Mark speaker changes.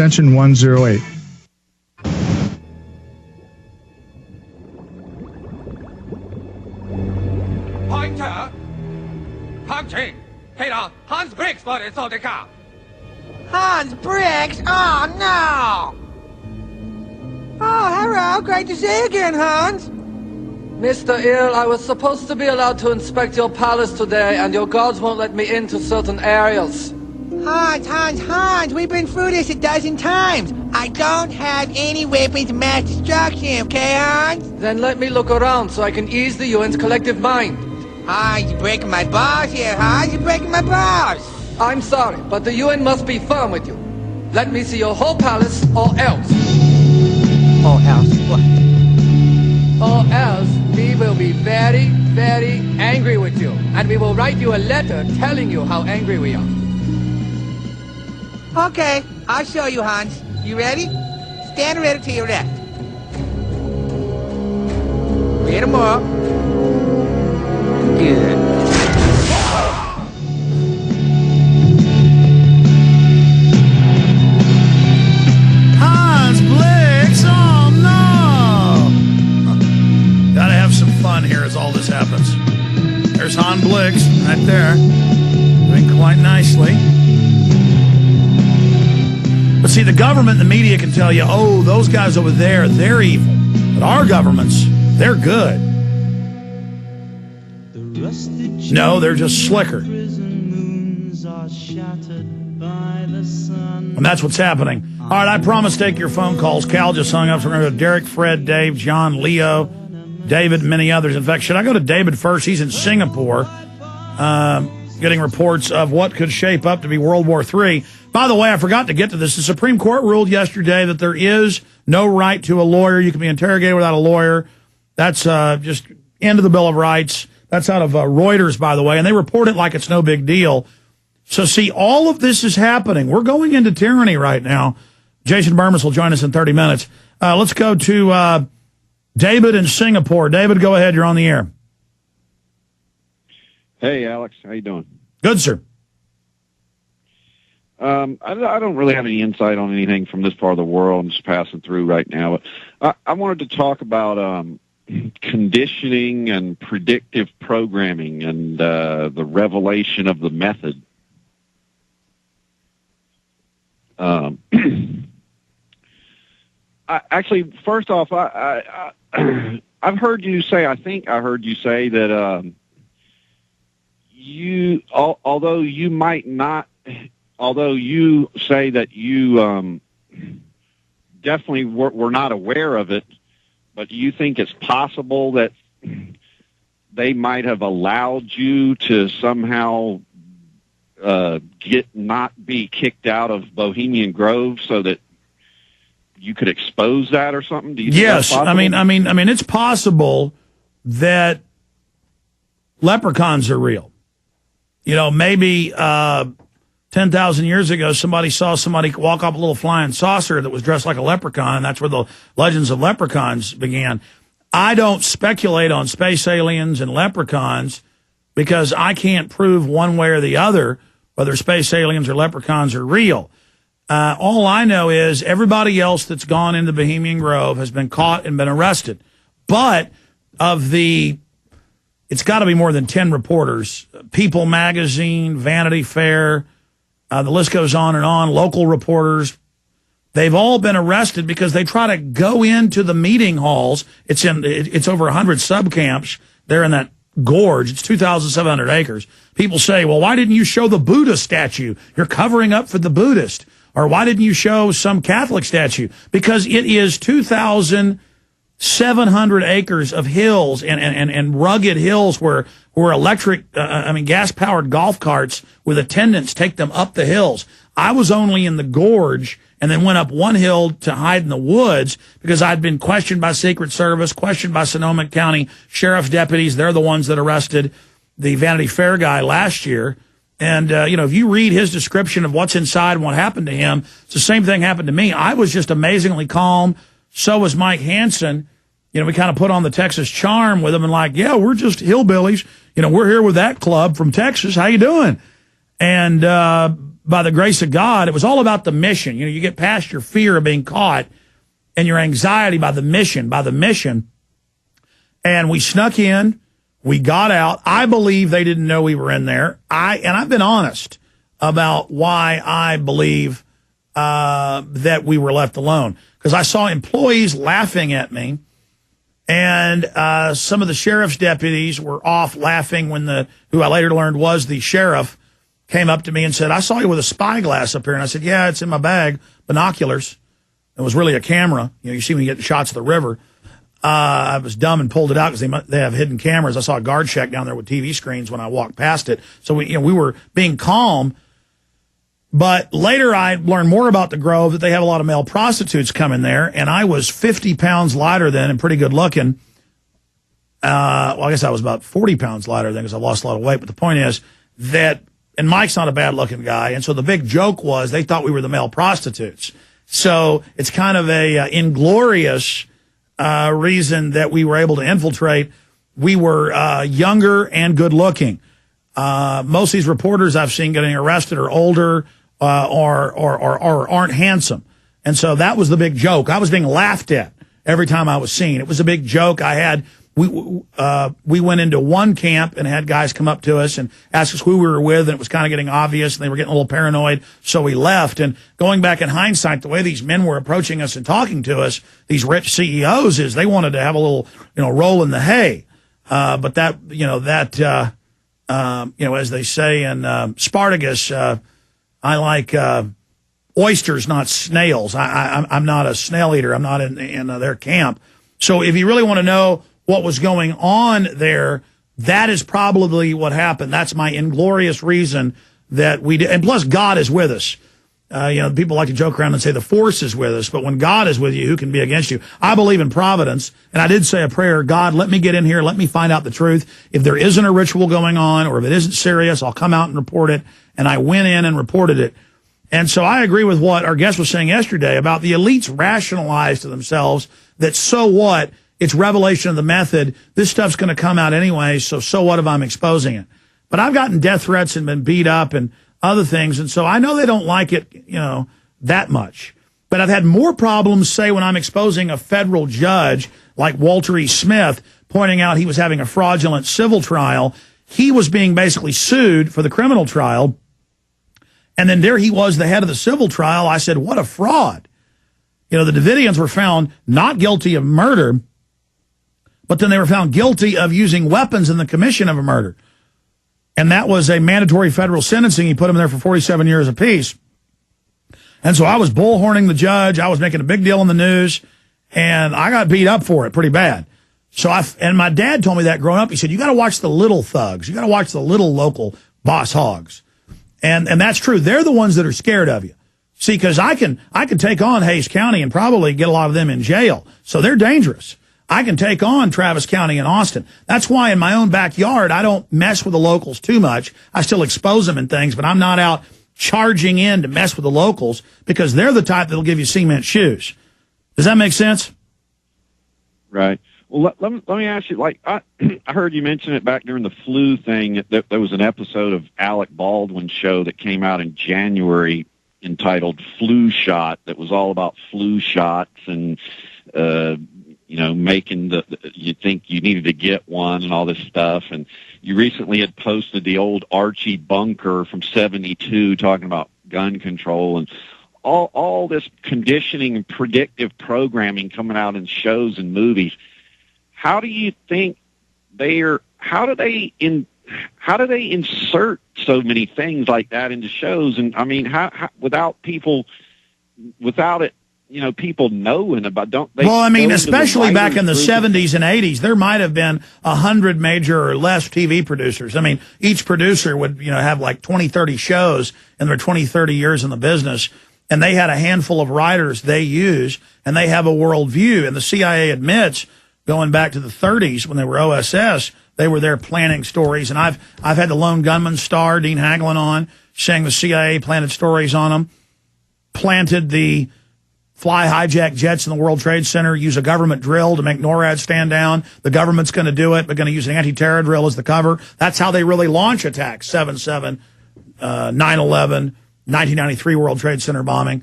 Speaker 1: extension 108.
Speaker 2: Pointer! Punching! Peter, Hans Briggs for the soldier car!
Speaker 3: Hans Briggs? Oh, no! Oh, hello. Great to see you again, Hans.
Speaker 4: Mr. Earl, I was supposed to be allowed to inspect your palace today, and your guards won't let me into certain areas.
Speaker 3: Hans, we've been through this a dozen times. I don't have any weapons of mass destruction, okay, Hans?
Speaker 4: Then let me look around so I can ease the UN's collective mind.
Speaker 3: Hans, you're breaking my balls here, Hans. You're breaking my balls.
Speaker 4: I'm sorry, but the UN must be firm with you. Let me see your whole palace, or else.
Speaker 3: Or else what?
Speaker 4: Or else we will be very, very angry with you. And we will write you a letter telling you how angry we are.
Speaker 3: Okay, I'll show you, Hans. You ready? Stand ready to your left. Read them up. Good.
Speaker 5: Hans Blix! Oh, no! Gotta have some fun here as all this happens. There's Hans Blix right there. Doing quite nicely. But see, the government and the media can tell you, oh, those guys over there, they're evil. But our governments, they're good. No, they're just slicker. And that's what's happening. All right, I promise to take your phone calls. Cal just hung up, so we're going to go to Derek, Fred, Dave, John, Leo, David, and many others. In fact, should I go to David first? He's in Singapore, getting reports of what could shape up to be World War III. By the way, I forgot to get to this. The Supreme Court ruled yesterday that there is no right to a lawyer. You can be interrogated without a lawyer. That's just end of the Bill of Rights. That's out of Reuters, by the way, and they report it like it's no big deal. So, see, all of this is happening. We're going into tyranny right now. Jason Burmis will join us in 30 minutes. Let's go to David in Singapore. David, go ahead. You're on the air.
Speaker 6: Hey, Alex. How you doing?
Speaker 5: Good, sir.
Speaker 6: I don't really have any insight on anything from this part of the world. I'm just passing through right now. But I wanted to talk about conditioning and predictive programming and the revelation of the method. Actually, first off, I've heard you say, I think I heard you say that although you say that you definitely were not aware of it, but you think it's possible that they might have allowed you to somehow not be kicked out of Bohemian Grove so that you could expose that or something? Do you think that's possible?
Speaker 5: I mean, it's possible that leprechauns are real. You know, maybe 10,000 years ago, somebody saw somebody walk up a little flying saucer that was dressed like a leprechaun, and that's where the legends of leprechauns began. I don't speculate on space aliens and leprechauns because I can't prove one way or the other whether space aliens or leprechauns are real. All I know is everybody else that's gone into Bohemian Grove has been caught and been arrested. But it's got to be more than 10 reporters. People Magazine, Vanity Fair, the list goes on and on, local reporters. They've all been arrested because they try to go into the meeting halls. It's over 100 subcamps. They're in that gorge. It's 2,700 acres. People say, well, why didn't you show the Buddha statue? You're covering up for the Buddhist. Or why didn't you show some Catholic statue? Because it is 2,700 acres of hills and rugged hills where gas-powered golf carts with attendants take them up the hills. I was only in the gorge and then went up one hill to hide in the woods because I'd been questioned by Secret Service, questioned by Sonoma County Sheriff's deputies. They're the ones that arrested the Vanity Fair guy last year. And, if you read his description of what's inside and what happened to him, it's the same thing happened to me. I was just amazingly calm. So was Mike Hansen. We kind of put on the Texas charm with him and like, yeah, we're just hillbillies. We're here with that club from Texas. How you doing? And by the grace of God, it was all about the mission. You know, you get past your fear of being caught and your anxiety by the mission. And we snuck in. We got out. I believe they didn't know we were in there. I've been honest about why I believe that we were left alone. Because I saw employees laughing at me, and some of the sheriff's deputies were off laughing when who I later learned was the sheriff, came up to me and said, "I saw you with a spyglass up here." And I said, "Yeah, it's in my bag, binoculars." It was really a camera. You know, you see when you get shots of the river. I was dumb and pulled it out because they have hidden cameras. I saw a guard shack down there with TV screens when I walked past it. So we were being calm. But later I learned more about the Grove, that they have a lot of male prostitutes coming there. And I was 50 pounds lighter then and pretty good looking. Well, I guess I was about 40 pounds lighter then because I lost a lot of weight. But the point is that, and Mike's not a bad looking guy. And so the big joke was they thought we were the male prostitutes. So it's kind of a inglorious reason that we were able to infiltrate. We were younger and good looking. Most of these reporters I've seen getting arrested are older or aren't handsome. And so that was the big joke. I was being laughed at every time I was seen. It was a big joke. We went into one camp and had guys come up to us and ask us who we were with, and it was kind of getting obvious, and they were getting a little paranoid, so we left. And going back in hindsight, the way these men were approaching us and talking to us, these rich CEOs, is they wanted to have a little, roll in the hay. But as they say in Spartacus, I like oysters, not snails. I'm not a snail eater. I'm not in their camp. So if you really want to know what was going on there, that is probably what happened. That's my inglorious reason that we did. And plus, God is with us. People like to joke around and say the force is with us, but when God is with you, who can be against you? I believe in providence, and I did say a prayer, God, let me get in here, let me find out the truth. If there isn't a ritual going on, or if it isn't serious, I'll come out and report it. And I went in and reported it. And so I agree with what our guest was saying yesterday about the elites rationalize to themselves that so what? It's revelation of the method. This stuff's going to come out anyway, so what if I'm exposing it? But I've gotten death threats and been beat up and other things, and so I know they don't like it, that much. But I've had more problems, say, when I'm exposing a federal judge like Walter E. Smith, pointing out he was having a fraudulent civil trial. He was being basically sued for the criminal trial, and then there he was, the head of the civil trial. I said, what a fraud. The Davidians were found not guilty of murder, but then they were found guilty of using weapons in the commission of a murder. And that was a mandatory federal sentencing. He put them there for 47 years apiece. And so I was bullhorning the judge. I was making a big deal in the news, and I got beat up for it pretty bad. And my dad told me that growing up. He said, you got to watch the little thugs. You got to watch the little local boss hogs. And that's true. They're the ones that are scared of you. See, because I can take on Hays County and probably get a lot of them in jail. So they're dangerous. I can take on Travis County and Austin. That's why in my own backyard, I don't mess with the locals too much. I still expose them and things, but I'm not out charging in to mess with the locals because they're the type that'll give you cement shoes. Does that make sense?
Speaker 6: Right. Well, let me ask you, I heard you mention it back during the flu thing. There was an episode of Alec Baldwin's show that came out in January entitled Flu Shot that was all about flu shots and, making you think you needed to get one and all this stuff. And you recently had posted the old Archie Bunker from 72 talking about gun control and all this conditioning and predictive programming coming out in shows and movies. How do you think how do they insert so many things like that into shows? And I mean, how without it, people knowing about, don't they?
Speaker 5: Well, I mean, especially back in the 70s and 80s, there might have been 100 major or less TV producers. I mean, each producer would, have like 20, 30 shows in their 20, 30 years in the business. And they had a handful of writers they use, and they have a worldview. And the CIA admits, going back to the 30s when they were OSS, they were there planning stories. And I've had the Lone Gunman star, Dean Haglund, on, saying the CIA planted stories on them, planted the fly hijack jets in the World Trade Center, use a government drill to make NORAD stand down. The government's going to do it, but going to use an anti-terror drill as the cover. That's how they really launch attacks, 7/7, 9/11, 1993 World Trade Center bombing.